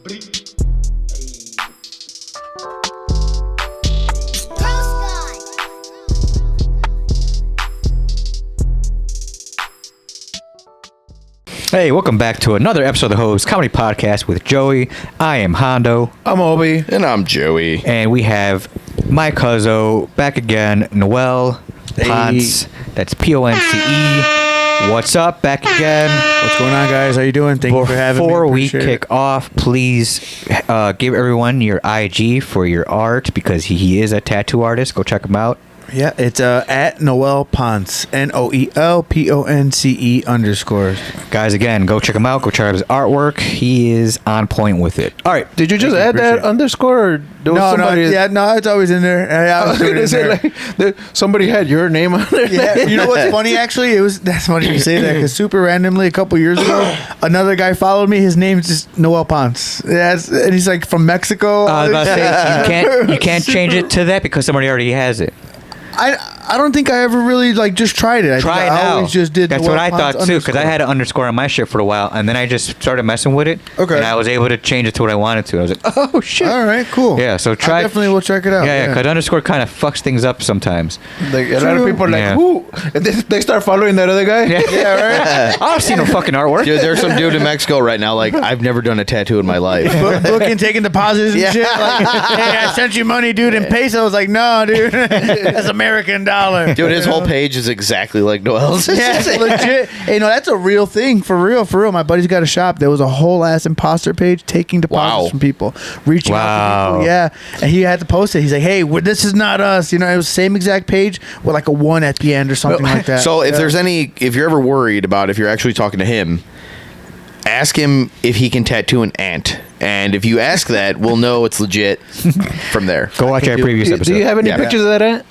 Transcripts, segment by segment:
Hey, welcome back to another episode of the Host Comedy Podcast with Joey. I am Hondo. I'm Obi. And I'm Joey. And we have my cousin back again, Noel, Ponce. That's Ponce. What's up? Back again. What's going on, guys? How you doing? Thank you for having me. Before we kick off, please give everyone your IG for your art because he is a tattoo artist. Go check him out. Yeah, it's at Noel Ponce, NOELPONCE_. Guys, again, go check him out. Go check out his artwork. He is on point with it. All right. Did you just add that underscore? Or there was somebody... No, it's always in there. I was doing it in there. Somebody had your name on there. Yeah, you know what's funny? Actually, that's funny you say that because super randomly a couple years ago, another guy followed me. His name's just Noel Ponce. And he's like from Mexico. I was about to say, you can't change it to that because somebody already has it. I don't think I ever really just tried it. I always just did. That's what I thought too, because I had an underscore on my shit for a while, and then I just started messing with it. Okay. And I was able to change it to what I wanted to. I was like, oh shit. All right, cool. Yeah, so try. I definitely will check it out. Yeah, because underscore kind of fucks things up sometimes. Like a lot of people are who? And they start following that other guy. Yeah, right. I've seen no fucking artwork. Dude, there's some dude in Mexico right now. Like, I've never done a tattoo in my life. Booking, taking deposits and shit. Like, hey, I sent you money, dude, in pesos. I was like, no, dude, that's American dollar. Dude, his whole page is exactly like Noel's. Yeah, legit. Hey, no, that's a real thing. For real. My buddy's got a shop. There was a whole ass imposter page taking deposits from people, reaching out to people. Yeah, and he had to post it. He's like, hey, this is not us. You know, it was the same exact page with like a 1 at the end or something like that. So if you're ever worried about if you're actually talking to him, ask him if he can tattoo an ant. And if you ask that, we'll know it's legit from there. Go watch our previous episode. Do you have any pictures of that ant?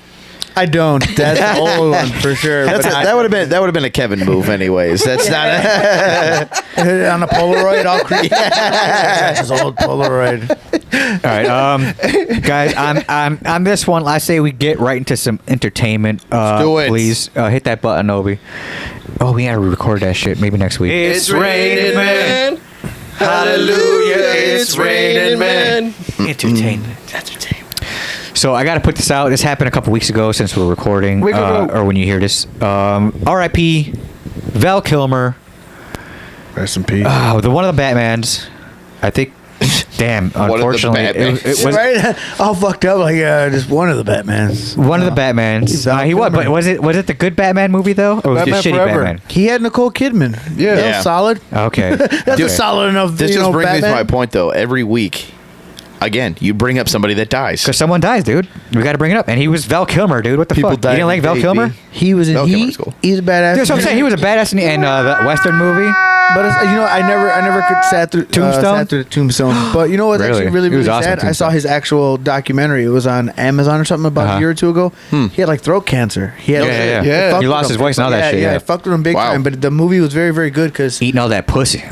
I don't. That's the old one for sure. That would have been a Kevin move, anyways. That's not on a Polaroid. All creepy. That's his old Polaroid. All right, guys. On this one, I say we get right into some entertainment. Let's do it. Please hit that button, Obi. Oh, we gotta record that shit. Maybe next week. It's raining, man. Hallelujah, it's raining, man. Entertainment. So I got to put this out. This happened a couple weeks ago since we're recording, or when you hear this. R.I.P. Val Kilmer. Rest in peace. The one of the Batmans. I think. Damn. Unfortunately, it was right. All fucked up. Like just one of the Batmans. One of the Batmans. He was. But was it the good Batman movie though, or was it just shitty Forever. Batman? He had Nicole Kidman. Yeah. Solid. Okay. That's a solid enough. This just brings Batman. me to my point, though. Every week, again, you bring up somebody that dies. Because someone dies, dude. We got to bring it up. And he was Val Kilmer, dude. What the fuck? You didn't like Val Kilmer? He was in Heat. Cool. He's a badass. That's what I'm saying. He was a badass in the Western movie. But I never could sat through Tombstone. But you know what's actually really sad? I saw his actual documentary. It was on Amazon or something about a year or two ago. He had throat cancer. He had He lost his voice and all that shit. Yeah, it fucked with him big time. But the movie was very, very good because eating all that pussy.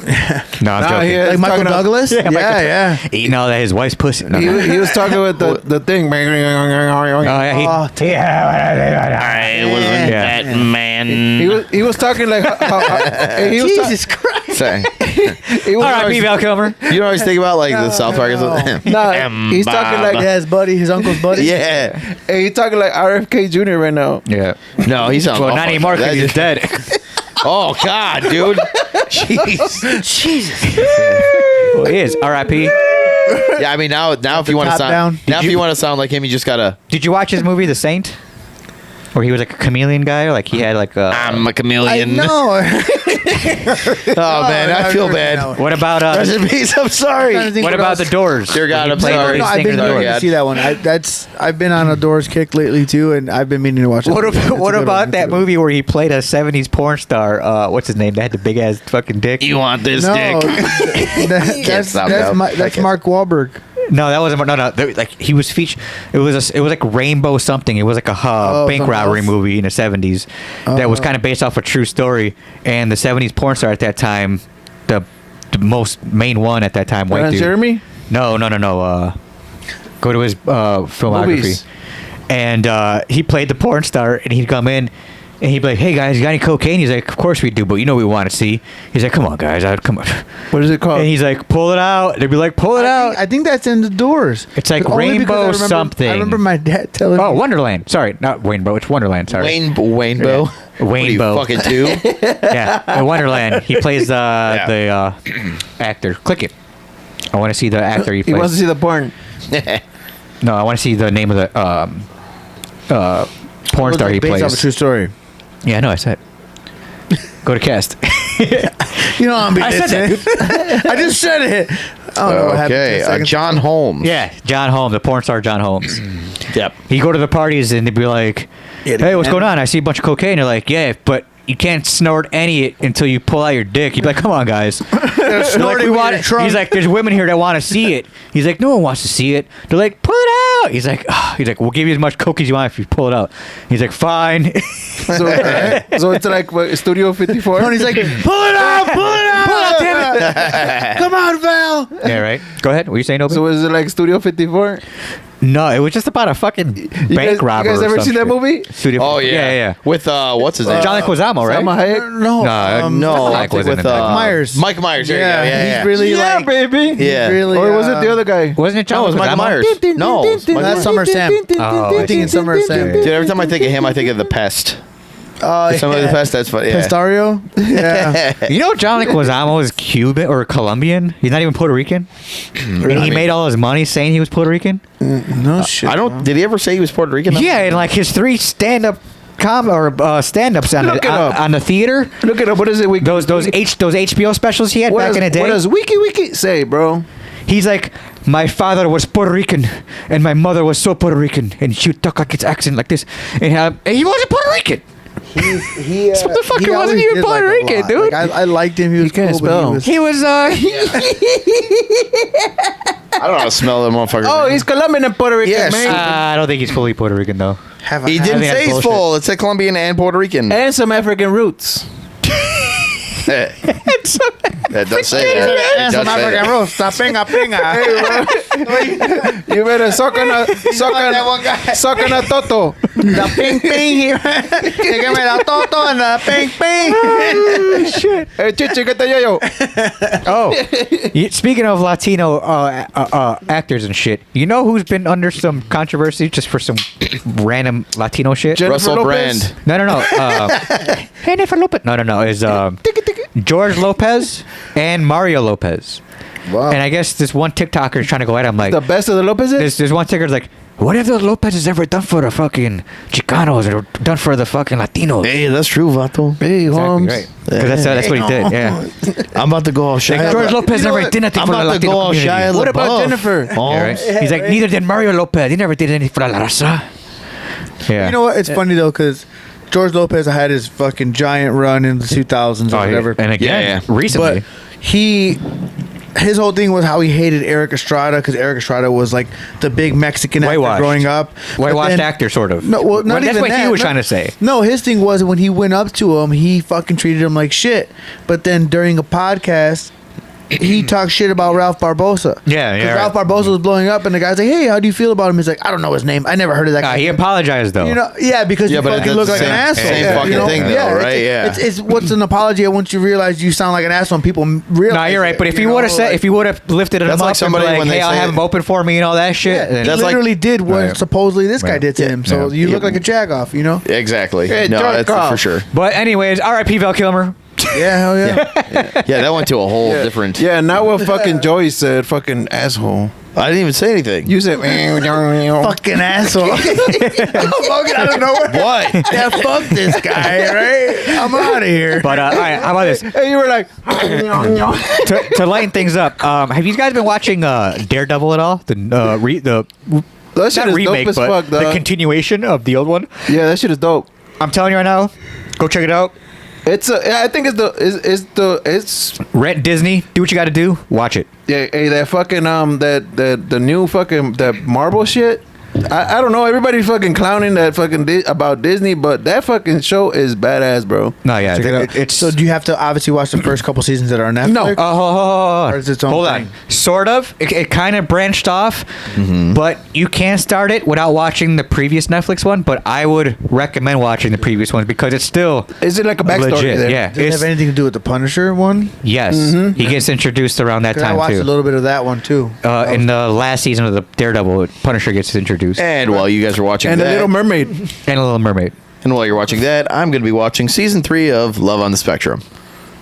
No, I'm joking. Like Michael Douglas. Yeah. Eating all that his wife's pussy. No, he was talking with the thing. Oh yeah. I wasn't that man. He was talking like Jesus Christ. Sorry. R.I.P. Val Kilmer. You don't always think about like the South Park or something. No, he's talking like his buddy, his uncle's buddy. Yeah. Hey, he's talking like RFK Jr. right now. Yeah. No, he sounds not anymore because he's dead. Oh God, dude. Jeez. Jesus. Well, he is. R.I.P. Yeah, I mean now if you want to sound if you want to sound like him, you just gotta. Did you watch his movie The Saint? Where he was like a chameleon guy, or like he had like a. I'm a chameleon. No. Oh man, I feel bad. What about Rest in peace. I'm sorry. What about The Doors? Dear God, I'm sorry. No, I've been meaning to see that one. I've been on a Doors kick lately too, and I've been meaning to watch it. What about that movie where he played a '70s porn star? What's his name? That had the big ass fucking dick. You want this dick? That's Mark Wahlberg. No, that wasn't. No. Like he was featured. It was like Rainbow something. It was like a bank robbery movie in the '70s that was kind of based off a true story. And the '70s porn star at that time, the most main one at that time, white dude. Jeremy? No. Go to his filmography. Movies. And he played the porn star, and he'd come in. And he'd be like, "Hey guys, you got any cocaine?" He's like, "Of course we do, but you know what we want to see." He's like, "Come on, guys, come on." What is it called? And he's like, "Pull it out." They'd be like, "Pull it out." I think that's in the doors. It's like Only because Rainbow I remember- something. I remember my dad telling me. Oh, Wonderland. Sorry, not Rainbow. It's Wonderland. Sorry. Wainbo. Wainbo. What are you, fucking two? Yeah, in Wonderland, he plays the actor. Click it. I want to see the actor he He plays. wants to see the porn. No, I want to see the name of the porn star he based off a plays. true story. Yeah, I know. I said. Go to cast. You know I'm being I said listening. I just said it. I don't know what happened. Okay, 10 seconds John Holmes. Yeah, John Holmes, the porn star John Holmes. Yep. He'd go to the parties and they'd be like, "Hey, what's going on? I see a bunch of cocaine." They're like, "Yeah, but you can't snort any until you pull out your dick." He'd be like, "Come on, guys." They're like, snorting "We with want your it." trunk. He's like, "There's women here that want to see it." He's like, "No one wants to see it." They're like, "Pull it out." He's like, "We'll give you as much coke as you want if you pull it out." He's like, "Fine." So it's like what, Studio 54. And he's like, pull it out, pull it out, Pull it out, damn Come on, Val. Yeah, right. Go ahead. What are you saying, Obi? So is it like Studio 54? No, it was just about a fucking bank robber. You guys or ever some seen that shit. movie? Studio. Oh yeah, yeah. With what's his name? John Leguizamo, right? Salma Hayek? No, No, Mike I think wasn't with in that. Myers. Mike Myers. There Yeah, you go. Yeah, he's really Yeah, like, baby. Yeah. he's really, Or was it the other guy? Wasn't it John No, it was Michael Leguizamo? Myers. No, it's Michael That's Myers. Summer Sam. Oh, I'm thinking Summer Sam. Dude, every time I think of him, I think of the Pest. Some of the Pest. That's funny. Yeah. Pistario? Yeah. You know, John Leguizamo is Cuban or Colombian. He's not even Puerto Rican. And he made all his money saying he was Puerto Rican. No shit. I don't. Did he ever say he was Puerto Rican? Yeah, and like his 3 stand-up stand-ups on, Look it up. on the theater. Look it up. What is it? Those HBO specials he had back in the day. What does Wiki say, bro? He's like, "My father was Puerto Rican, and my mother was so Puerto Rican, and she would talk like its accent like this, and he wasn't Puerto Rican." This motherfucker wasn't even Puerto Rican, dude. Like, I liked him. He was can't cool, but He was I don't know how to smell that motherfucker. Oh, he's Colombian and Puerto Rican, Yes. man. I don't think he's fully Puerto Rican though. Have He I didn't think that's say he's bullshit. full. It said Colombian and Puerto Rican. And some African roots. That does say that. It does say that. roast. Pinga, pinga. You better suck on a toto. The ping ping here. Give me the toto and the ping ping. Shit. Hey, chichi, get the yo-yo. Oh, speaking of Latino actors and shit, you know who's been under some controversy just for some random Latino shit? Russell Lopez. Brand. No. Jennifer Lopez. No. Is George Lopez and Mario Lopez. Wow. And I guess this one TikToker is trying to go at him like, The best of the Lopez's? there's one TikToker's like, what have the Lopez's ever done for the fucking Chicanos or done for the fucking Latinos? Hey, that's true, Vato. Hey, Holmes. Right. 'Cause that's what he did. Yeah. I'm about to go all shy. Like, George Lopez You know never what? did nothing I'm for the about to Latino go all community. Shia What about LaBeouf. Jennifer? Oh. Yeah, right? He's like, neither did Mario Lopez. He never did anything for la raza. Yeah. You know what? It's funny though, because George Lopez had his fucking giant run in the 2000s or whatever. And again, Yeah. recently. But his whole thing was how he hated Eric Estrada because Eric Estrada was like the big Mexican actor Whitewashed. growing up. But Whitewashed then- actor, sort of. No, well, not that's even what that. he was No- trying to say. No, his thing was when he went up to him, he fucking treated him like shit. But then during a podcast, he talked shit about Ralph Barbosa. Yeah, yeah, 'Cause Ralph Barbosa was blowing up, and the guy's like, "Hey, how do you feel about him?" He's like, "I don't know his name. I never heard of that guy." He apologized, though. You know, yeah, because Yeah, you but fucking that's look the like an same- asshole. same Yeah, fucking you know? thing, though, Yeah, right? Yeah. It's what's an apology once you realize you sound like an asshole and people realize. No, you're right. But if you he know, would have said, like- if he would have lifted him That's up like somebody and be when like, they hey, I'll say have it- him open for me and all that shit. Yeah, then he That's like- literally did what Right. supposedly this guy Right. did to him. So Yeah. you look like a jagoff, you know? Exactly. Hey, no, George that's Carl. for sure. But anyways, R.I.P. Val Kilmer. Yeah, hell yeah. Yeah, that went to a whole different. Yeah, not what fucking Joey said. Fucking asshole. I didn't even say anything. You said, Fucking asshole. Fucking out of nowhere. What? Yeah, fuck this guy, right? I'm out of here. But all right, how about this? and you were like, To lighten things up, have you guys been watching Daredevil at all? The that shit not is remake, dope as but fuck, the dog. continuation of the old one. Yeah, that shit is dope. I'm telling you right now, go check it out. I think it's Rent Disney. Do what you got to do. Watch it. yeah, hey, that fucking the new fucking that Marvel shit. I don't know. Everybody's fucking clowning that fucking about Disney, but that fucking show is badass, bro. No, yeah, Check it out. it's So do you have to obviously watch the first couple seasons that are on Netflix? No. Or is it its own hold thing? on. Sort of. It kind of branched off, but you can start it without watching the previous Netflix one. But I would recommend watching the previous one because it's still Is it like a backstory legit. there? Yeah. Does it have anything to do with the Punisher one? Yes. He gets introduced around that 'Cause I time watched too. a little bit of that one too. In the last season of the Daredevil, Punisher gets introduced, And while you guys are watching And that, the Little Mermaid. and a Little Mermaid. and while you're watching that, I'm going to be watching season 3 of Love on the Spectrum.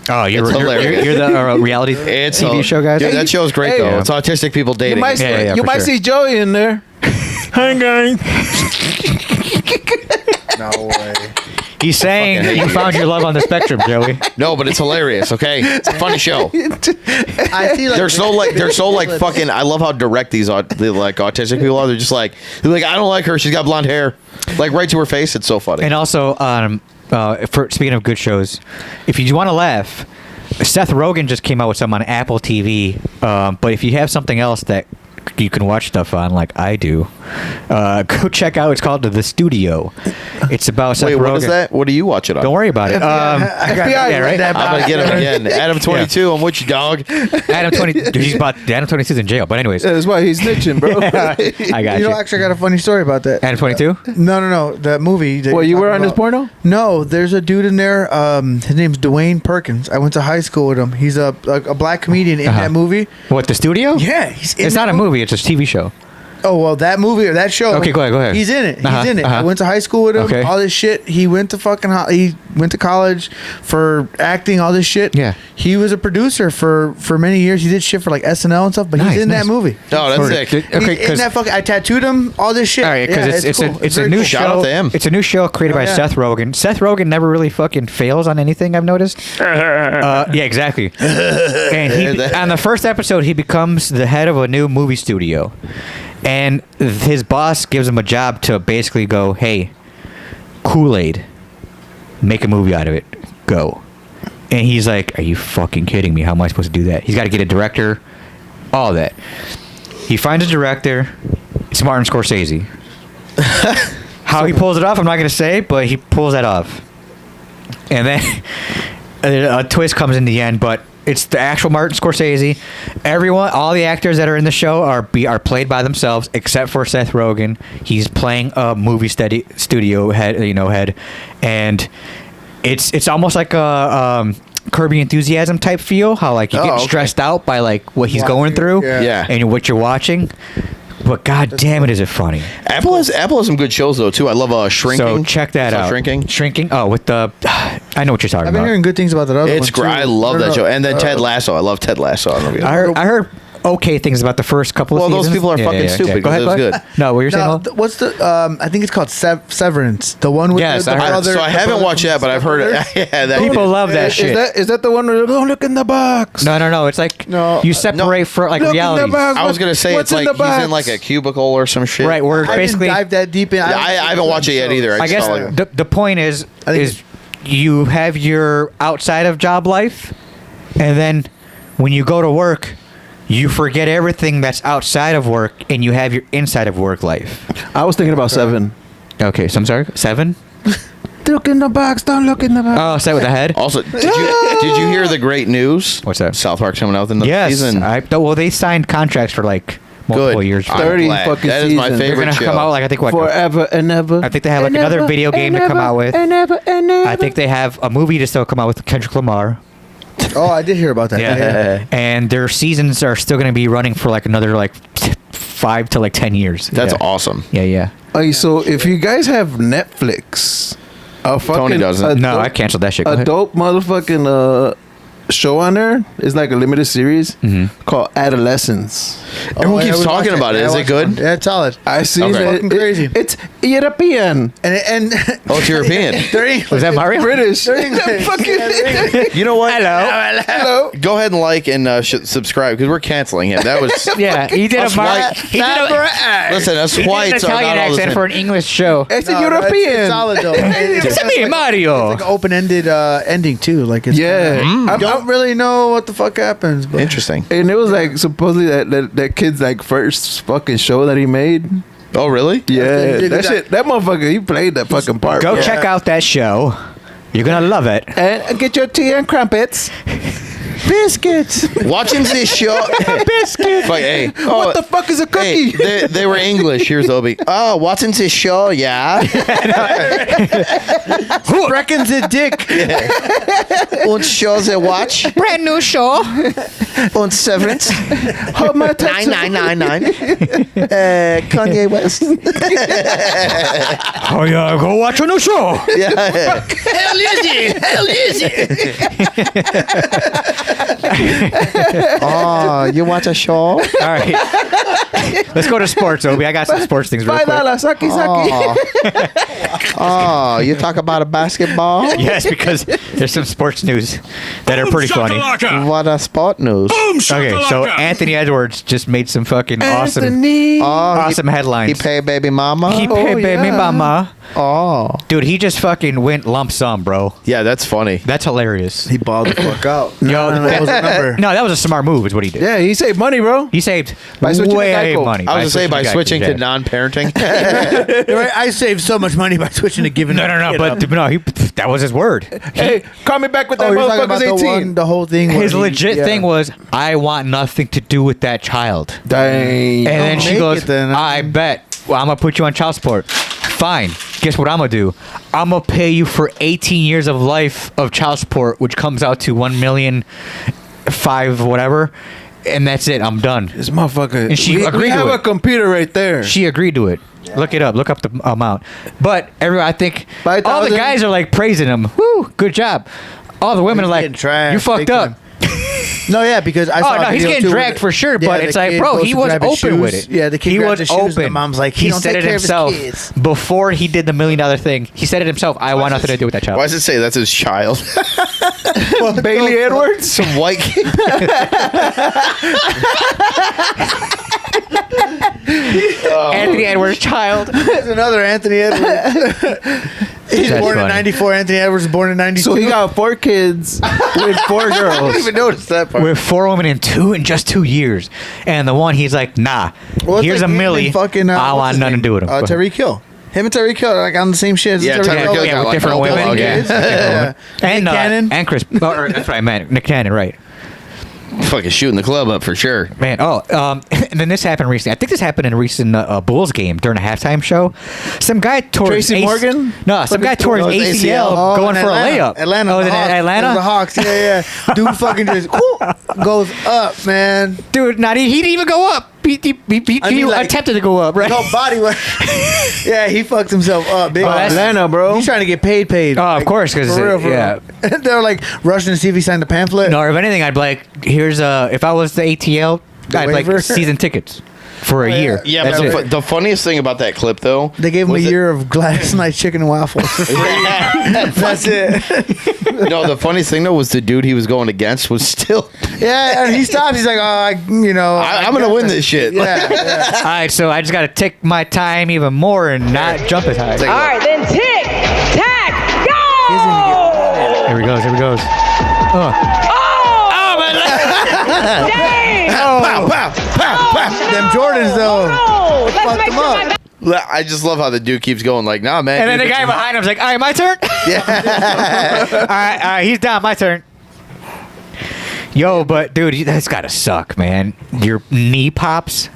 Oh, It's you're hilarious. the reality It's TV show guys. Dude, that show's great Hey, though. yeah. It's autistic people You dating. might, Yeah, you for might sure. see Joey in there. Hi, guys. No way. He's saying hate you you. found your love on the spectrum, Joey. No, but it's hilarious. Okay, it's a funny show. I see. Like, They're so like fucking. I love how direct these autistic people are. They're like I don't like her. She's got blonde hair, like right to her face. It's so funny. And also, for speaking of good shows, if you want to laugh, Seth Rogen just came out with something on Apple TV. But if you have something else that you can watch stuff on, like I do, go check out. It's called The Studio. It's about Seth Wait, Rogen. what is that? What do you watch it on? Don't worry about it. I got FBI, yeah, right? I'm gonna get him again. Adam 22. I'm with you, dog. Adam 20. He's about Adam 22 is in jail. But anyways, That's why he's snitching, bro. I got You you. know, actually, I got a funny story about that. Adam 22. No. That movie. That Well, you're you were talking on this about. porno? No, there's a dude in there. His name's Dwayne Perkins. I went to high school with him. He's a black comedian in that movie. What, The Studio? Yeah, he's in It's that not a movie. It's a TV show. Oh well, that movie or that show. Okay, go ahead. He's in it. He's Uh-huh, in it. uh-huh. I went to high school with him. Okay. All this shit. He went to he went to college for acting. All this shit. Yeah. He was a producer for many years. He did shit for like SNL and stuff. But Nice, he's in nice. that movie. Oh, that's sick. Okay, He's in that fucking. I tattooed him. All this shit. All right, because Yeah, it's a very new cool. Shout show. out to him. It's a new show created by yeah. Seth Rogen. Seth Rogen never really fucking fails on anything, I've noticed. Yeah, exactly. And on the first episode, he becomes the head of a new movie studio, and his boss gives him a job to basically go, "Hey, Kool-Aid, make a movie out of it. Go." And he's like, "Are you fucking kidding me? How am I supposed to do that?" He's got to get a director, all that. He finds a director. It's Martin Scorsese. How he pulls it off, I'm not going to say, but he pulls that off. And then a twist comes in the end, but it's the actual Martin Scorsese. Everyone, all the actors that are in the show are played by themselves, except for Seth Rogen. He's playing a movie studio head, and it's almost like a Curb Your Enthusiasm type feel. How like you get okay. stressed out by like what he's going through, Yeah. and what you're watching. But god damn it, is it funny? Apple has some good shows though too. I love Shrinking. So check that Saw out. Shrinking. Oh, with the I know what you're talking I've been about. hearing good things about that other It's one. great. too. I love No, that no, show. And then no. Ted Lasso. I love Ted Lasso. I don't know if you I heard okay things about the first couple of Well, those seasons. people are fucking stupid, Go ahead, 'cause it was go ahead. No, what you're saying? No, Noel? what's the? I think it's called Severance. The one with Yes, the I heard. brother. So I the haven't brother watched from that, but I've heard it. Step Yeah, that People love that shit. Is that the one where don't look in the box? No. It's like No, you separate for like Look in the realities. box. I was gonna say What's it's in like the he's in box? like a cubicle or some shit. Right, where I basically didn't dive that deep in. I haven't watched it yet either. I guess saw it. the point is I think is you have your outside of job life, and then when you go to work, you forget everything that's outside of work, and you have your inside of work life. I was thinking about 7. Okay, so I'm sorry, 7. Look in the box. Don't look in the box. Oh, set with the head. Also, did you hear the great news? What's that? South Park's coming out with another Yes, season. well, they signed contracts for like multiple Good. years. I'm 30 glad. fucking That is my seasons. They're favorite gonna show. come out like I think what Forever and ever. I think they have like And another ever, video game and to come ever, out with. And ever, and ever. I think they have a movie to still come out with Kendrick Lamar. Oh, I did hear about that. Yeah. And their seasons are still going to be running for like another like 5 to like 10 years. That's yeah. awesome. Yeah. Hey, so if you guys have Netflix, a fucking Tony doesn't. No, I canceled that shit. Go A ahead. dope motherfucking show on there is like a limited series called Adolescence. Everyone keeps talking about it. Is it good? Yeah, it's solid. I see Okay. that Fucking crazy. it's European, And Oh, it's European. they're English. Was that Mario? British. They're English. Fucking You know what? hello. Go ahead and like and subscribe because we're canceling him. That was Yeah, he did a Us Mario. white- He did a, listen. Us he did an whites are Italian not all the accent same. for an English show. It's a No, European. It's solid though. It's me, Mario. like an open-ended ending too. Like it's Yeah. I don't really know what the fuck happens. But Interesting. And it was like supposedly that kid's like first fucking show that he made. Oh, really? Yeah, that shit. That motherfucker, he played that fucking part. Go bro. check out that show. You're gonna love it. And get your tea and crumpets. Biscuits. Watching this show. Biscuit. Like, hey, What the fuck is a cookie? Hey, they were English. Here's Obi. Oh, watching this show, yeah. Reckons a dick. Und shows they watch. Brand new show. Und Severance. Hold my 9999. Kanye West. Oh yeah, go watch a new show. Yeah. Hell is Oh, you watch a show? All right. Let's go to sports, Obi. I got some sports things real quick. $5 saki saki. Oh, you talk about a basketball? Yes, because there's some sports news that are pretty funny. What a sport news. Okay, so Anthony Edwards just made some fucking Anthony. awesome headlines. He pay baby mama? He paid baby yeah. mama. Oh. Dude, he just fucking went lump sum, bro. Yeah, that's funny. That's hilarious. He balled the fuck out. Yo, That was a number. No, that was a smart move, is what he did. Yeah, he saved money, bro. He saved By switching to way Geico. money. I was going to say, by Geico, switching yeah. to non-parenting. Right, I saved so much money by switching to giving. No, but no, that was his word. Hey, call me back with that you're talking motherfucker's about 18. the whole thing. His where he- legit yeah. thing was, I want nothing to do with that child. Dang. And then she make goes, it then. I bet. Well, I'm going to put you on child support. Fine. Guess what I'm going to do? I'm going to pay you for 18 years of life of child support, which comes out to $1,000,005 whatever. And that's it. I'm done. This motherfucker. And she we agreed to have it. a computer right there. She agreed to it. Look it up. Look up the amount. But I think all the 5,000? guys are like praising him. Woo, good job. All the women are He's like, getting trashed you fucked big up. time. No, yeah, because I Oh, saw. no, a he's video, getting too, dragged where for sure, the- but the it's like, kid bro, goes he to was grab his open shoes. with it. Yeah, the kid he grabbed was his shoes, open. and the mom's like, he he don't said take it care of his himself kids. before he did the $1 million thing. He said it himself. I want nothing to do with that child. Why does it say that's his child? Bailey Edwards. Some white kid. Anthony Edwards' child. There's another Anthony Edwards. He's That's born in funny. '94. Anthony Edwards was born in '92. So he got 4 kids with 4 I girls. didn't even notice that part. With 4 women in just 2 years. And the one, he's like, nah. Well, it's Here's like a him milli. and fucking, I what's want his nothing to name? do with him. Go ahead. Tyreek Hill. Him and Tyreek Hill are like on the same shit. Yeah, Tyreek Tyreek Hill yeah, got with like different all women. dog Yeah. kids. Yeah. And, Nick Cannon. and Chris. Or, that's what I meant. Nick Cannon, right. Fucking shooting the club up for sure. Man, and then this happened recently. I think this happened in a recent Bulls game during a halftime show. Some guy tore his Tracy Morgan? No, some guy tore his Oh, it's ACL, ACL. going in for Atlanta. a layup. Atlanta. Oh, the in Hawks. Atlanta? The Hawks. Yeah. Dude fucking just goes up, man. Dude, he didn't even go up. He I mean, like, attempted to go up, right? No body weight. Yeah, he fucked himself up. Big. that's- Atlanta, bro. He's trying to get paid. Oh, of course, 'cause for real, yeah. They're like rushing to see if he signed the pamphlet. No, if anything, I'd be like, here's if I was the ATL, I'd waiver? like season tickets for a year. Yeah, That's but it. the funniest thing about that clip, though, They gave him a was year of Gladys Knight chicken and waffles. That's it. no, the funniest thing though was the dude he was going against was still. Yeah, and he stops. He's like, I'm gonna win this shit. Yeah. All right, so I just got to take my time even more and not jump as high. Take a All right, then tick, tack, go! Here we goes. Oh, dang! Pow, pow, pow, pow. Them Jordans, though. Oh, let's Fucked make him sure up. my I just love how the dude keeps going like, nah, man. And then dude, the guy behind him's like, all right, my turn? all right, he's down, my turn. Yo, but dude, that's got to suck, man. Your knee pops.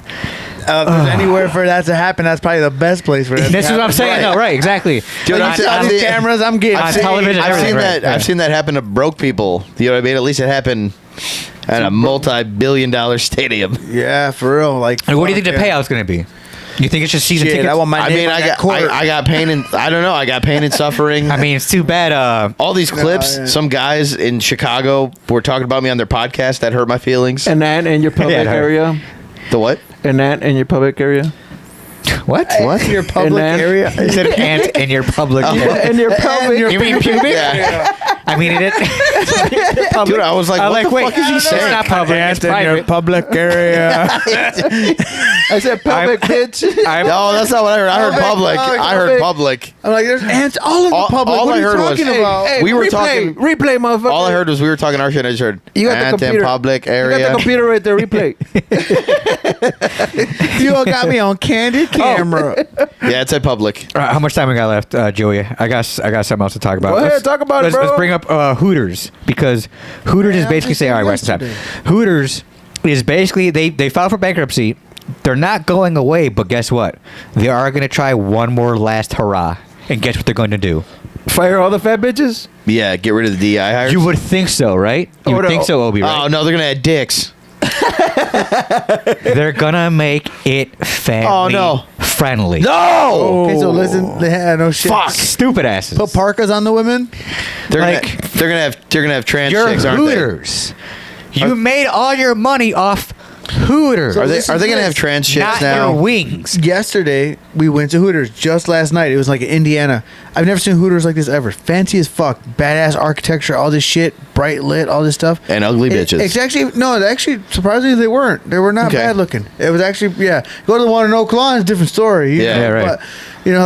If there's anywhere for that to happen, that's probably the best place for that. This is what I'm saying. No, right, exactly. Dude, Like, on these cameras, I'm getting. on television, I've everything, seen right, that. right. I've seen that happen to broke people. You know what I mean? At least it happened at a multi-billion-dollar stadium. Yeah, for real. Like, What do you think the fuck, yeah. payout's going to be? You think it's just season Shit, tickets? I want my I name mean, on I that got court. I got pain and I don't know. I got pain and suffering. I mean, it's too bad. all these clips. yeah. Some guys in Chicago were talking about me on their podcast. That hurt my feelings. And that in your public Yeah, it hurt. area. The what? And that in your public area. What? What? Your public then- area? You said ant in your public. In your public. You mean pubic? Yeah. I mean, it. Dude, I was like, what the fuck is he It's saying? not public. It's in your private. public area. I said public, bitch. No, that's not what I heard. I heard public. I heard public. I'm like, there's ants all in the All- public. all What I are you heard was- talking about? Hey, We were replay, talking- replay, motherfucker. All I heard was we were talking our shit. I just heard You got the ant in computer. public You got area. the computer right there. Replay. You all got me on candid camera. Yeah, it said public. How much time we got left, Joey? I got something else to talk about. Go ahead, talk about it, let's, bro. Let's bring up Hooters because Hooters is basically saying, all right, waste of time. Hooters is basically they filed for bankruptcy. They're not going away, but guess what? They are going to try one more last hurrah, and guess what they're going to do? Fire all the fat bitches. Yeah, get rid of the DI hires. You would think so, right? You would no. think so, Obi, Oh right? no, they're gonna add dicks. They're gonna make it family friendly. No. Okay, so listen, they had no shit. Fuck, stupid asses. Put parkas on the women. They're Like- gonna have trans You're chicks, aren't Hooters. You made all your money off Hooters. they? Are they listen to gonna this. have trans chicks not now? your wings. Yesterday, we went to Hooters just last night. It was like in Indiana. I've never seen Hooters like this ever. Fancy as fuck. Badass architecture, all this shit, bright lit, all this stuff. And ugly bitches. It's actually, surprisingly, they weren't. They were not Okay. bad looking. It was actually, yeah. Go to the one in Oak Lawn, it's a different story. You Yeah. know, Yeah, right. But,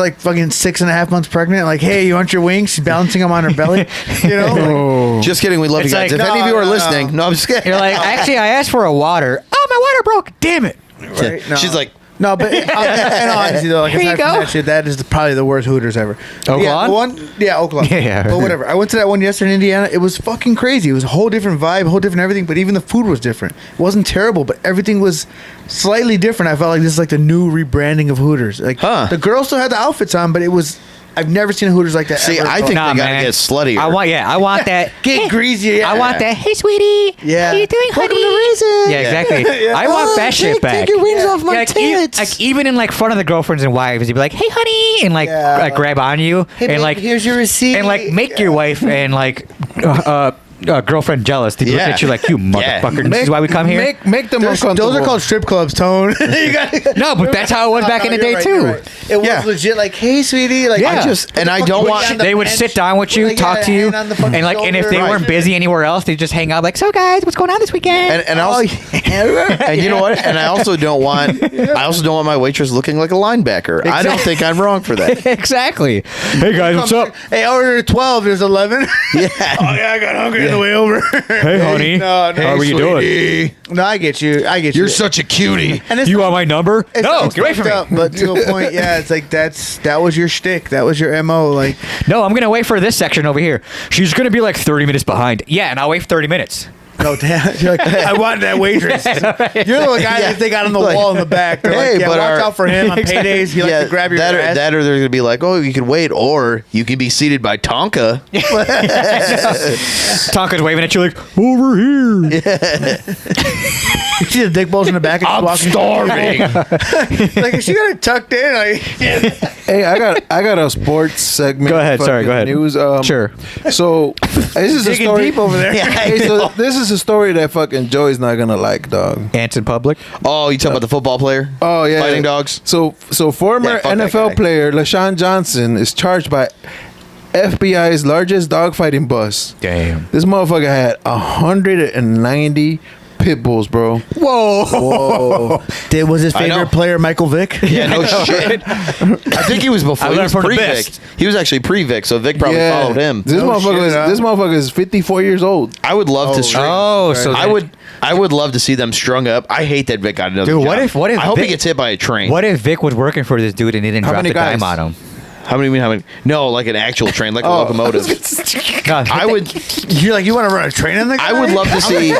like fucking 6.5 months pregnant. Like, hey, you want your wings? She's balancing them on her belly. You know? Like, Just kidding. We love It's you guys. like, if any of you no, are no, listening, no, I'm just kidding. You're like, actually, I asked for a water. Oh, my water broke. Damn it. right? No. She's like, No, but in all honesty, though, like Here you aside from go. that shit, that is probably the worst Hooters ever. Oak yeah, Lawn? Oak Lawn. Yeah. But whatever. I went to that one yesterday in Indiana. It was fucking crazy. It was a whole different vibe, a whole different everything. But even the food was different. It wasn't terrible, but everything was slightly different. I felt like this is like the new rebranding of Hooters. Like the girls still had the outfits on, but it was. I've never seen a Hooters like that. see, ever. I think Nah, they gotta man. get sluttier. I want that. Get greasy. Yeah. I want that. Hey, sweetie. Yeah. How you doing, Welcome honey? to Reason. Yeah, exactly. I want that shit back. Take your wings off my like, tits. like even in like front of the girlfriends and wives, you'd be like, "Hey, honey," and like Yeah. like grab on you and like here's your receipt. and like make your wife and like girlfriend jealous. They look Yeah. at you like, "You Yeah. motherfucker." This is why we come here. Make them Those uncomfortable. are called strip clubs, Tone. You got No, but that's how it was back in the you're day right, too. you're right. It was Yeah. legit like, hey, sweetie. Like, Yeah. I don't want. They would sit down with you, talk to you, and like, and if they weren't busy anywhere else, they just hang out. Like, so guys, what's going on this weekend? And also, and you know what? And I also don't want. I also don't want my waitress looking like a linebacker. I don't think I'm wrong for that. Exactly. Hey guys, what's up? Hey, order 12. There's 11. Yeah. Oh yeah, I got hungry on the way over. Hey, honey. No, no. How are you doing? No, I get you. I get you. You're such a cutie. And it's You want my number? it's No, it's get away from fucked me. up, but to a point, yeah, it's like that was your shtick. That was your MO. Like, No, I'm gonna wait for this section over here. She's gonna be like 30 minutes behind. Yeah, and I'll wait 30 minutes. no, damn. You're like, I want that waitress. You're the guy that they got on the Like, wall in the back. They're hey, like, yeah, but watch our- out for him on paydays. He likes to grab your that ass. that or they're gonna be like, oh, you can wait, or you can be seated by Tonka. Tonka's waving at you like, over here. You see the dick balls in the back. And she's walking starving. like, she got it tucked in. Like, Hey, I got a sports segment. Go ahead, sorry, go ahead. News. Sure. So this is a digging story. deep over there. Hey, so this is a story that fucking Joey's not gonna like, dog. Ants in public. Oh, you talking about the football player? Oh yeah, Fighting dogs. So former Yeah, fuck that NFL guy. player LaShawn Johnson is charged by FBI's largest dogfighting bust. Damn. This motherfucker had 190 pit bulls, bro. Whoa. whoa. Was his I know. favorite player Michael Vick? Yeah, no shit. I think he was before. I He learned was from the pre-Vic. best. He was actually pre-Vic, so Vic probably followed him. This No motherfucker shit, is huh? this motherfucker is 54 years old. I would love to. Oh, so I would love to see them strung up. I hate that Vic got another Dude, job. what if I hope he Vic- gets hit by a train. What if Vic was working for this dude and he didn't How drop many the dime guys? on him? How many? No, like an actual train, like a locomotive. No, I would. You're like, you want to run a train on the guy? I would love to see.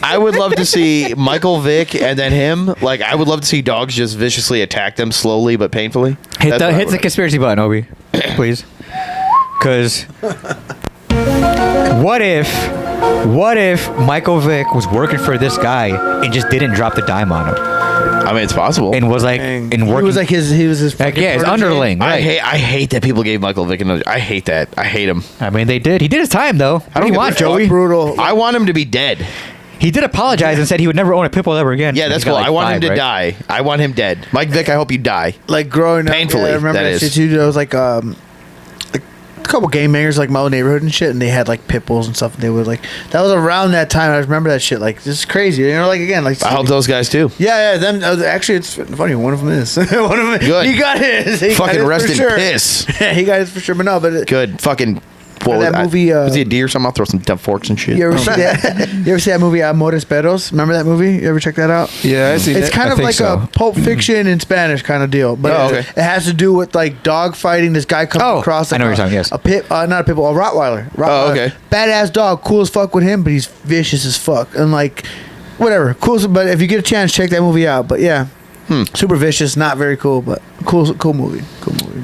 I would love to see Michael Vick and then him. Like, I would love to see dogs just viciously attack them slowly but painfully. hit That's what I the would- conspiracy button, Obi, please. Because what if Michael Vick was working for this guy and just didn't drop the dime on him I mean, it's possible. and was like Dang. and He working was like his like, yeah, his protege. underling, right? I hate that people gave Michael Vick another. I hate that. I hate him. I mean, they did. He did his time though. What do you give want, a fuck. Joey? Brutal. I want him to be dead. He did apologize and said he would never own a pit bull ever again. Yeah, And that's he got, cool. like, I want him 5, to right? die. I want him dead. Mike Vick, I hope you die. Like growing up, Painfully, yeah, I remember that that is. shit too. There was like a couple game bangers like my old neighborhood and shit, and they had like pit bulls and stuff. And they would like that was around that time. I remember that shit. Like this is crazy. You know, like again, like I helped those guys too. Yeah, them. Actually, it's funny. One of them is one of them. Good. He got his. He Fucking got his rest for in sure. piss. Yeah, he got his for sure. But no, but Good. Fucking. that movie, was he a deer or something? I'll throw some dumb forks and shit. you ever see that? You ever see that movie Amores Perros? Remember that movie? You ever check that out? Yeah, I see. It's kind I of think like so. a Pulp Fiction in Spanish kind of deal, but Oh, okay. it has to do with like dog fighting. This guy comes across. Like I know what you're talking, yes. a pit, not a pit bull, a Rottweiler. Oh, okay. Badass dog, cool as fuck with him, but he's vicious as fuck and like whatever, cool. But if you get a chance, check that movie out. But yeah, super vicious, not very cool, but cool movie.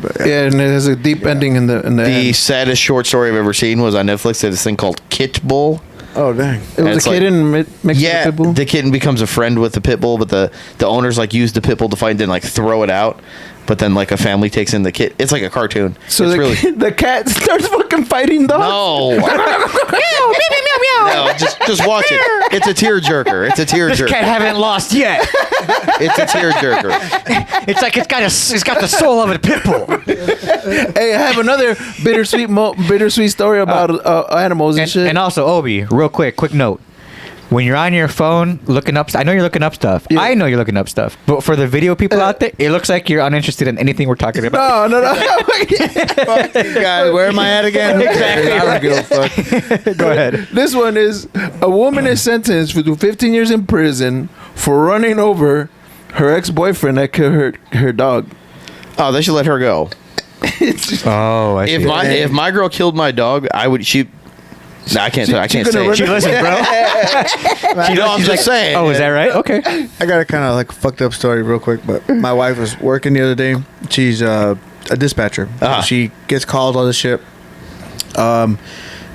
But Yeah, and it has a deep ending in the The end. saddest short story I've ever seen was on Netflix. There's this thing called Kit Bull. Oh dang. It was it's a like- kitten mixed Yeah, with a pit bull. the kitten becomes a friend with the pit bull, but the owners like use the pit bull to fight and then like throw it out. But then like a family takes in the kit. It's like a cartoon. So it's the, really the cat starts fucking fighting dogs. no, just watch it. It's a tearjerker. It's a tearjerker. Cat haven't lost yet. It's a tearjerker. It's like it's got the soul of a pit bull. Hey, I have another bittersweet story about animals and shit. And also, Obi, real quick note. When you're on your phone looking up, I know you're looking up stuff. Yeah. I know you're looking up stuff. But for the video people out there, it looks like you're uninterested in anything we're talking about. no. God, where am I at again? Exactly. I don't give a fuck. Go ahead. This one is a woman is sentenced to 15 years in prison for running over her ex-boyfriend that killed her dog. Oh, they should let her go. Oh, I see. If my girl killed my dog, I would. No, I can't say it. She listens, bro. I'm just saying. Oh, is that right? Okay. I got a kind of like fucked up story real quick, but my wife was working the other day. She's a dispatcher. Uh-huh. She gets called all this shit.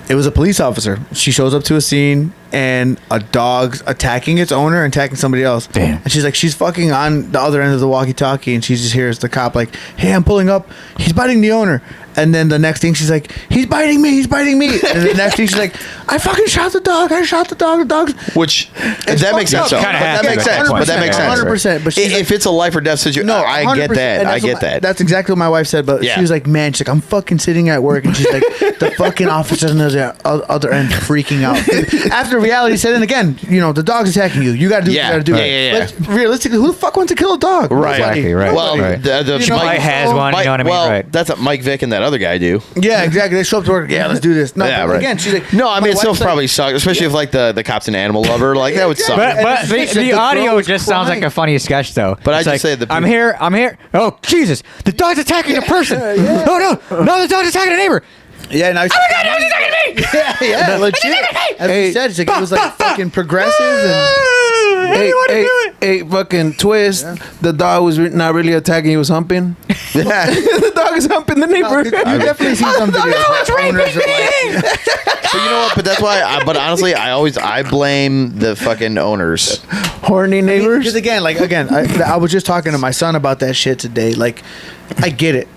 It was a police officer. She shows up to a scene and a dog's attacking its owner and attacking somebody else. Damn. And she's like, she's fucking on the other end of the walkie-talkie, and she just hears the cop like, "Hey, I'm pulling up. He's biting the owner." And then the next thing she's like, "He's biting me. He's biting me." And the next thing she's like, "I fucking shot the dog. I shot the dog. The dog's." Which It's that makes fucked sense. up. Though. Kinda But has that to makes at that sense. point. But that makes sense. 100%. But she's If it's a life or death situation, no, I get 100%, that. and I that's get what that. That's exactly what my wife said. But Yeah. she was like, "Man, she's like, I'm fucking sitting at work," and she's like, the fucking officer on the other end freaking out. After reality set in again, you know, the dog's attacking you. You got to do what you got to do. Yeah. But realistically, who the fuck wants to kill a dog? Right. Exactly, right. Well, Right. the You know, Mike has one, you know what I mean? Well, Right. that's what Mike Vick and that other guy do. Yeah, exactly. They show up to work. Yeah, let's do this. No, Yeah, but right. again, she's like, No, I mean, my it still wife's like- probably sucks, especially if like the cop's an animal lover. Like that would suck. But the girl audio was just sounds like crying. a funny sketch, though. But I It's just like, say the I'm here. Oh, Jesus. The dog's attacking a person. No, the dog's attacking a neighbor. Yeah, now Oh, my God, the dog's attacking me. yeah, legit. As Hey. she said, it's like, it was like fucking progressive and. Hey, fucking twist. The dog was not really attacking. He was humping. The dog is humping the neighbor. You definitely seen some videos. it's where owners raping are like, But you know what? But that's why. But honestly, I blame the fucking owners. Horny neighbors. Because again, I was just talking to my son about that shit today. Like, I get it.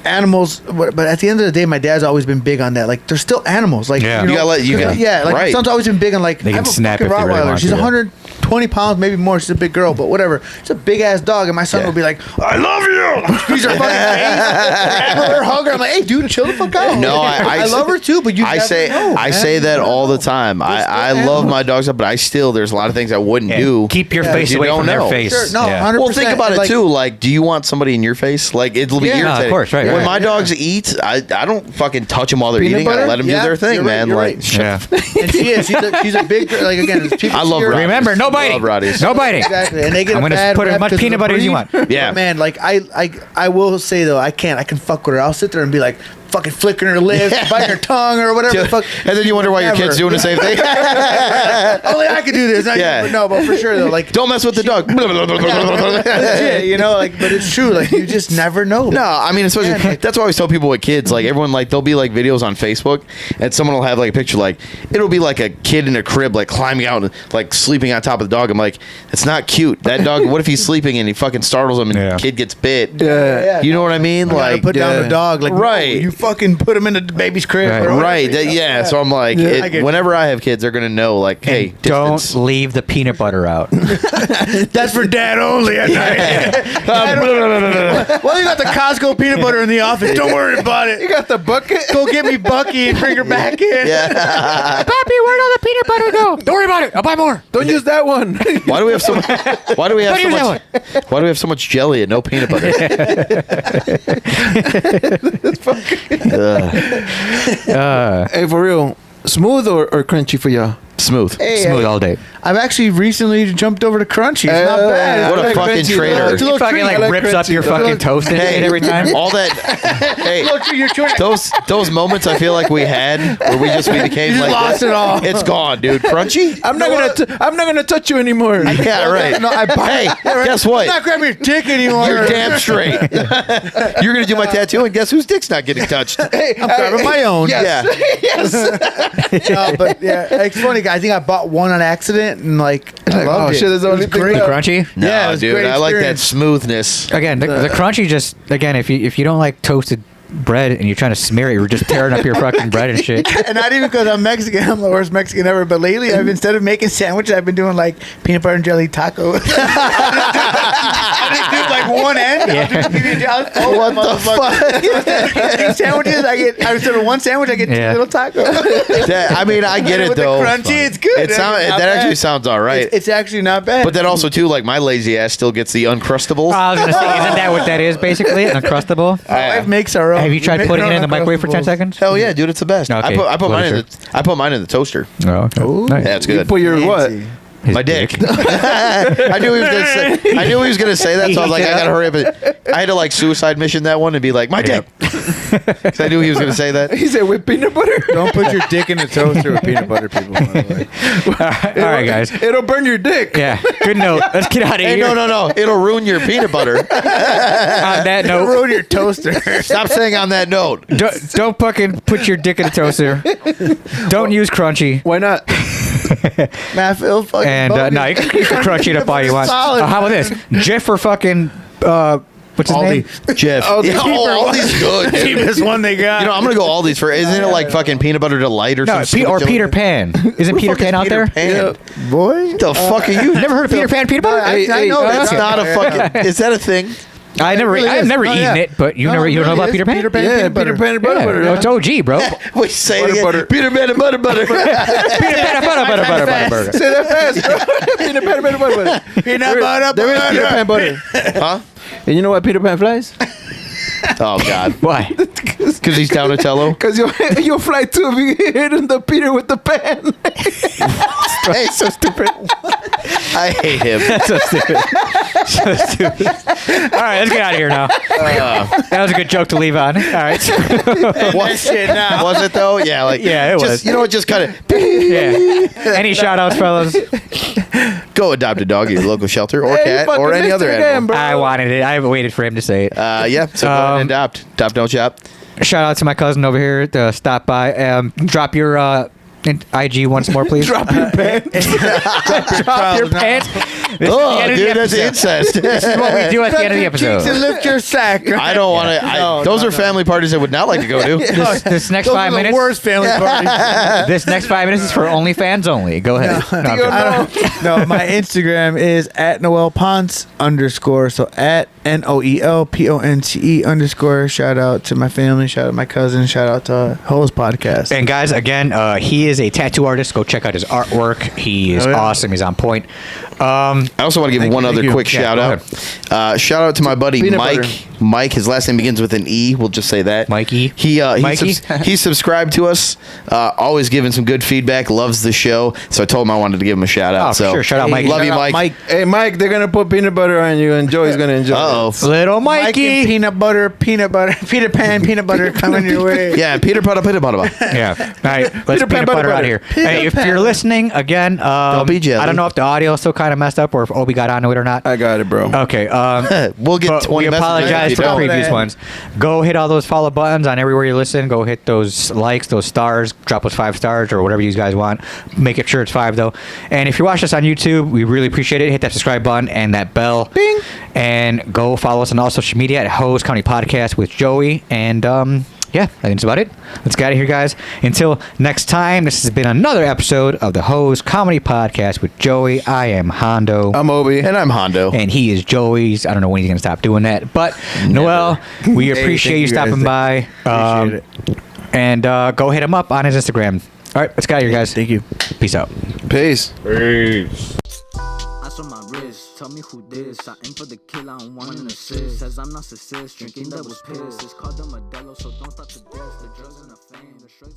Animals, but at the end of the day, my dad's always been big on that. Like, they're still animals. Like, Yeah. You gotta let- you gotta- yeah. Like, my right. son's always been big on like. They I can have a snap fucking if they really Rottweiler. want She's to. 120 pounds, maybe more. She's a big girl, but whatever. She's a big ass dog, and my son Yeah. will be like, "I love you." Squeeze her fucking face, grab her, hug her. I'm like, "Hey, dude, chill the fuck out." No, I love her too, but you. I never say know, I man. say that You all the never know. time. I still love animals. my dogs, but I still there's a lot of things I wouldn't do. Keep your Yeah, face you away don't from their know. face. Sure, no, Yeah. 100%. Well, think about it like- too. Like, do you want somebody in your face? Like, it'll be Yeah, no, of irritating. course, right, When right. my dogs eat, I don't fucking touch them while they're Peanut eating. I butter? let them Yeah, do their thing, you're right, man. you're Like, right. Yeah. And she is. She's a big girl. Like again, people I love see her- Rotties. Remember, no Love biting. Rotties. No biting. Exactly, and they get I'm a gonna bad put as rep much 'cause of peanut the butter as you breed. want. Yeah. But man, like I will say though, I can fuck with her. I'll sit there and be like fucking flicking her lips, biting her tongue or whatever the fuck. And then you wonder why your Never. kid's doing the same thing. Only I could do this. Not Yeah. you. No, but for sure though, like Don't mess with the dog. legit, you know, like, but it's true. Like, you just never know. No, I mean, especially Yeah. that's why I always tell people with kids, like everyone, like there'll be like videos on Facebook, and someone will have like a picture, like it'll be like a kid in a crib, like climbing out and like sleeping on top of the dog. I'm like, it's not cute. That dog. What if he's sleeping and he fucking startles him and Yeah. the kid gets bit? Yeah. You know what I mean? You gotta Like, put down the dog. Like, Right. no, you fucking put them in the baby's crib. Right. or whatever. Right. Yeah. So I'm like, I get whenever I have kids, they're gonna know, like, hey, Don't distance. leave the peanut butter out. That's for dad only. At night. Well, you got the Costco peanut butter in the office. Don't worry about it. You got the bucket. Go get me Bucky and bring her back in. Yeah. Pappy, where'd all the peanut butter go? Don't worry about it. I'll buy more. Don't use that one. Why do we have so much? Why do we have so Don't use much? Why do we have so much jelly and no peanut butter? Hey, for real, smooth or crunchy for y'all? Smooth. Hey, Smooth all day. I've actually recently jumped over to Crunchy. It's not bad. What a like fucking crunchy, traitor. It's a He little fucking treat. like I like rips up crunchy. your fucking toast and shit every time. all that. Hey, Little treat, you're chewing it. those moments I feel like we had where we became You like lost this, it all. It's gone, dude. Crunchy. I'm not gonna touch you anymore. Yeah, right. No, Hey, guess I'm what? not grabbing your dick anymore. You're damn straight. You're gonna do my tattoo, and guess whose dick's not getting touched? Hey, I'm grabbing my own. Yeah. No, but yeah, it's funny, guys. I think I bought one on accident and like I loved oh it. shit, that's the It only was thing great. The crunchy. No, Yeah, it was a dude. great I like that experience. smoothness. Again, the crunchy just again if you don't like toasted bread and you're trying to smear it, you're just tearing up your fucking bread and shit. And not even because I'm Mexican, I'm the worst Mexican ever. But lately, instead of making sandwiches, I've been doing like peanut butter and jelly tacos. I just do like one end. What the fuck? Two sandwiches, instead of one sandwich, I get two Yeah. little tacos. I mean, I get it With though. the crunchy, it's good. That actually sounds all right. It's actually not bad. But then also too, like my lazy ass still gets the uncrustable. I was gonna say, isn't that what that is basically? An Uncrustable. my wife makes our own. Have you tried We make putting our it in the own microwave for 10 Uncrustables. seconds? Hell yeah, dude, it's the best. Okay. I put What mine is I put mine in the toaster. Oh, okay. Nice. Yeah, it's good. You put your what? Fancy. His My dick. I knew he was gonna say. I knew he was gonna say that, so I was like, I gotta hurry up. I had to like suicide mission that one and be like, my dick. 'Cause I knew he was gonna say that. He said with peanut butter. Don't put your dick in the toaster with peanut butter, people. By the way. All right, guys. It'll burn your dick. Yeah. Good note. Let's get out of Hey, here. no, it'll ruin your peanut butter. On that note, Ruin your toaster. Stop saying on that note. don't fucking put your dick in a toaster. Don't use crunchy. Why not? Man, I feel fucking. And no, you can crunch it up all you want. Solid. How about this? Jeff for fucking what's his name? Jeff. Aldi. Yeah, Aldi's good. dude. Cheapest one they got. You know, I'm gonna go Aldi's for. Isn't it like fucking peanut butter delight or No, something? Peter Pan. Isn't Peter Pan out there? Pan? boy. What the fuck are you? Never heard of Peter Pan peanut butter? I know That's that. not a fucking. Is that a thing? I've never really is. eaten Yeah. it, but you No, never it you don't know really about is. Peter Pan? Peter Pan. Yeah, peanut butter. Peter Pan and butter. Yeah, it's OG, bro. Wait, say Butter, it again. butter. Peter Pan and butter. Peter Pan, butter. Say that fast, bro. Peanut butter, butter, butter, butter. Peanut butter. There is Peter Pan butter. Huh? And you know why Peter Pan flies? Oh God. Why? Because he's Donatello. Because you'll fly too if you hit in the Peter with the pan. Hey, so stupid. I hate him. So stupid. So stupid. All right, let's get out of here now. That was a good joke to leave on. All right. Was it though? Yeah, like Yeah, it just, was. You know what? Just kind of Yeah. Any shout outs, fellas? go adopt a dog at your local shelter or Hey, you cat fucking or any missed other it animal. again, bro. I wanted it. I waited for him to say it. Yeah. So go ahead and adopt. Adopt, don't shop. Shout out to my cousin over here to stop by. Drop your IG once more, please. Drop your pants. Drop your pants. This is the Oh, end of the dude, that's episode. incest. This is what we do at the end of the Cheeks and episode. lift your sack. I don't want to. Those are family parties I would not like to go to. This next Those 5 are the minutes. worst family parties. This next 5 minutes is for OnlyFans only. Go ahead. No, I'm joking. No, my Instagram is at Noel Ponce _. So at NOELPONCE _ Shout out to my family. Shout out to my cousin. Shout out to Ho's podcast. And guys, again, he is a tattoo artist. Go check out his artwork. He is Oh, yeah. awesome. He's on point. I also want to give one other you. quick Yeah, shout go out. Shout out to my buddy Peanut Mike. butter. Mike, his last name begins with an E. We'll just say that. Mikey? He Mikey? he's subscribed to us. Always giving some good feedback. Loves the show. So I told him I wanted to give him a shout out. Oh, for so sure. Shout out, Mikey. Love you, Shout out, Mike. Hey, Mike, they're going to put peanut butter on you, and Joey's going to enjoy Uh-oh. it. Little Mike and Mikey. peanut butter, Peter Pan, peanut butter coming your way. Yeah, Peter Butter. Yeah. All right. Let's peanut butter out of here. Hey, if you're listening, again, Don't be jelly. I don't know if the audio is still kind of messed up or if Obi got onto it or not. I got it, bro. Okay. We'll get But 20 we apologize messages for if the you don't. previous ones. Go hit all those follow buttons on everywhere you listen. Go hit those likes, those stars. Drop us 5 stars or whatever you guys want. Make it sure it's 5 though. And if you watch us on YouTube, we really appreciate it. Hit that subscribe button and that bell. Bing. And go follow us on all social media at Hose County Podcast with Joey. And Yeah, I think that's about it. Let's get out of here, guys. Until next time, this has been another episode of the Hose Comedy Podcast with Joey. I am Hondo. I'm Obi. And I'm Hondo. And he is Joey's. I don't know when he's going to stop doing that. But, Noel, we appreciate you stopping by. Appreciate it. And go hit him up on his Instagram. All right, let's get out of here, guys. Thank you. Peace out. Peace. Ice on my wrist, tell me who this. I aim for the kill, I don't want an assist. Says I'm narcissist, drinking that was piss. It's called the Modelo, so don't stop to diss. The drugs and the fame, the shrugs.